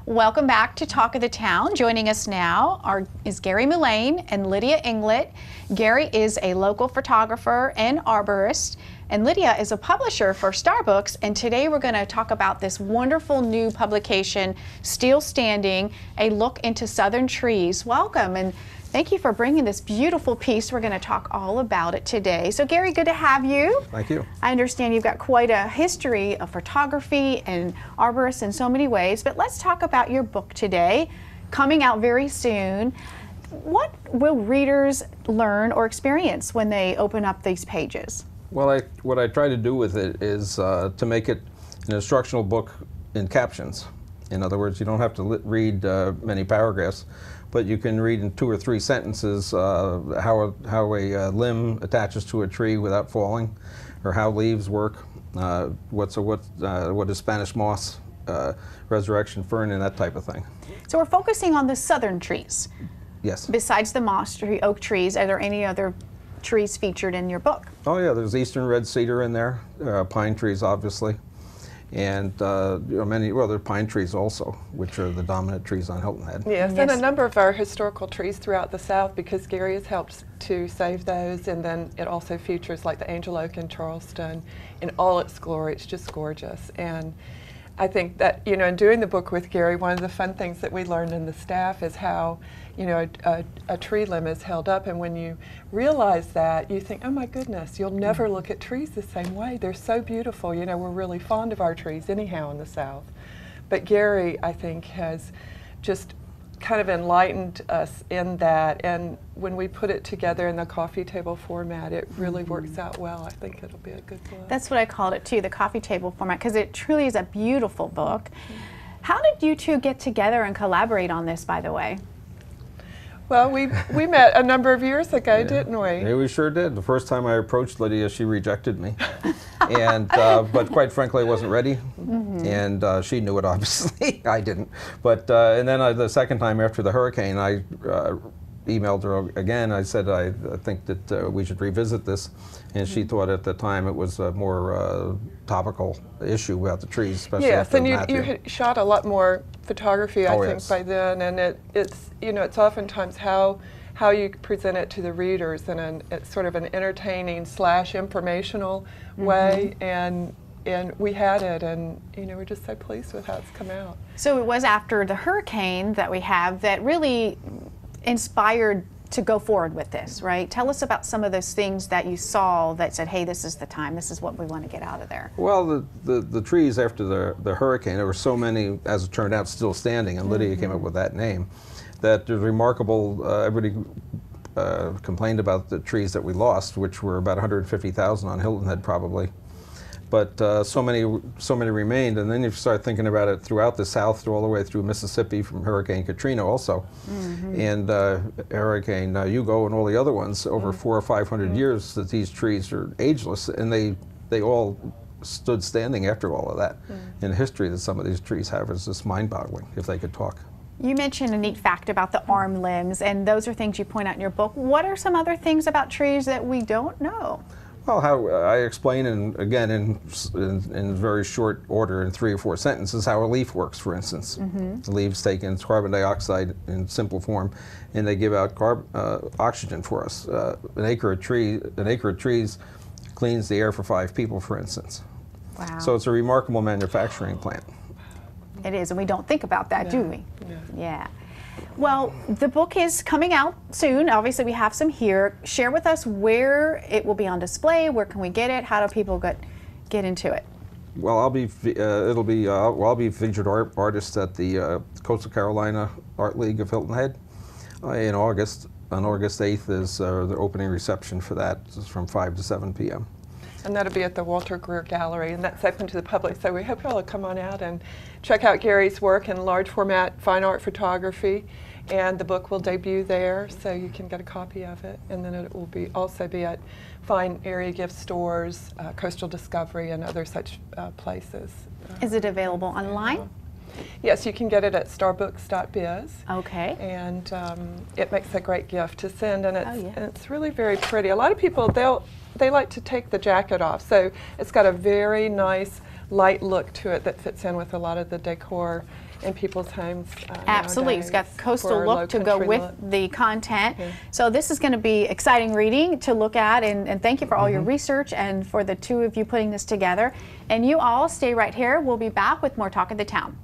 Welcome back to Talk of the Town. Joining us now is Gary Mullane and Lydia Inglett. Gary is a local photographer and arborist, and Lydia is a publisher for Starbooks. And today we're going to talk about this wonderful new publication, Still Standing, A Look into Southern Trees. Welcome, and thank you for bringing this beautiful piece. We're going to talk all about it today. So Gary, good to have you. Thank you. I understand you've got quite a history of photography and arborists in so many ways, but let's talk about your book today, coming out very soon. What will readers learn or experience when they open up these pages? Well, what I try to do with it is to make it an instructional book in captions. In other words, you don't have to read many paragraphs, but you can read in 2 or 3 sentences how a limb attaches to a tree without falling, or how leaves work, what is Spanish moss, resurrection fern, and that type of thing. So we're focusing on the southern trees. Yes. Besides the moss tree, oak trees, are there any other trees featured in your book? Oh yeah, there's eastern red cedar in there, pine trees obviously, and there are pine trees also, which are the dominant trees on Hilton Head. Yes, and a number of our historical trees throughout the South, because Gary has helped to save those, and then it also features like the angel oak in Charleston in all its glory. It's just gorgeous. And I think that, you know, in doing the book with Gary, one of the fun things that we learned in the staff is how, you know, a tree limb is held up, and when you realize that, you think, oh my goodness, you'll never look at trees the same way. They're so beautiful. You know, we're really fond of our trees anyhow in the South. But Gary, I think, has just kind of enlightened us in that, and when we put it together in the coffee table format, it really works out well. I think it'll be a good book. That's what I called it too, the coffee table format, because it truly is a beautiful book. How did you two get together and collaborate on this, by the way? Well, we met a number of years ago, didn't we? Yeah, we sure did. The first time I approached Lydia, she rejected me, and but quite frankly, I wasn't ready, and she knew it obviously. I didn't. But and then the second time after the hurricane, I emailed her again. I said I think that we should revisit this, and she thought at the time it was a more topical issue about the trees, especially after Matthew. Matthew. You had shot a lot more photography, I think, by then, and it's you know, it's oftentimes how you present it to the readers in it's sort of an entertaining / informational way, and we had it, and you know, we're just so pleased with how it's come out. So it was after the hurricane that we have that really inspired to go forward with this, right? Tell us about some of those things that you saw that said, hey, this is the time, this is what we want to get out of there. Well, the trees after the hurricane, there were so many, as it turned out, still standing, and Lydia came up with that name, that there's remarkable, everybody complained about the trees that we lost, which were about 150,000 on Hilton Head probably. But so many remained, and then you start thinking about it throughout the South, all the way through Mississippi from Hurricane Katrina also, and Hurricane Hugo and all the other ones. Over 400 or 500 years that these trees are ageless, and they all stood standing after all of that. And the history that some of these trees have is just mind-boggling, if they could talk. You mentioned a neat fact about the arm limbs, and those are things you point out in your book. What are some other things about trees that we don't know? Well, how I explain, again in very short order, in 3 or 4 sentences, how a leaf works. For instance, the leaves take in carbon dioxide in simple form, and they give out oxygen for us. An acre of trees cleans the air for 5 people, for instance. Wow. So it's a remarkable manufacturing plant. It is, and we don't think about that, do we? No. Yeah. Well, the book is coming out soon. Obviously, we have some here. Share with us where it will be on display. Where can we get it? How do people get into it? Well, I'll be featured artist at the Coastal Carolina Art League of Hilton Head in August. On August 8th is the opening reception for that. It's from 5 to 7 p.m. And that'll be at the Walter Greer Gallery, and that's open to the public. So we hope you'll come on out and check out Gary's work in large format fine art photography. And the book will debut there, so you can get a copy of it. And then it will also be at fine area gift stores, Coastal Discovery, and other such places. Is it available online? Yes, you can get it at Starbooks.biz. Okay. And it makes a great gift to send, and it's really very pretty. A lot of people, they like to take the jacket off, so it's got a very nice light look to it that fits in with a lot of the decor in people's homes. Absolutely. It's got nowadays coastal for look low to go country with look. the content. Yeah. So this is going to be exciting reading to look at, and thank you for all your research and for the two of you putting this together. And you all stay right here. We'll be back with more Talk of the Town.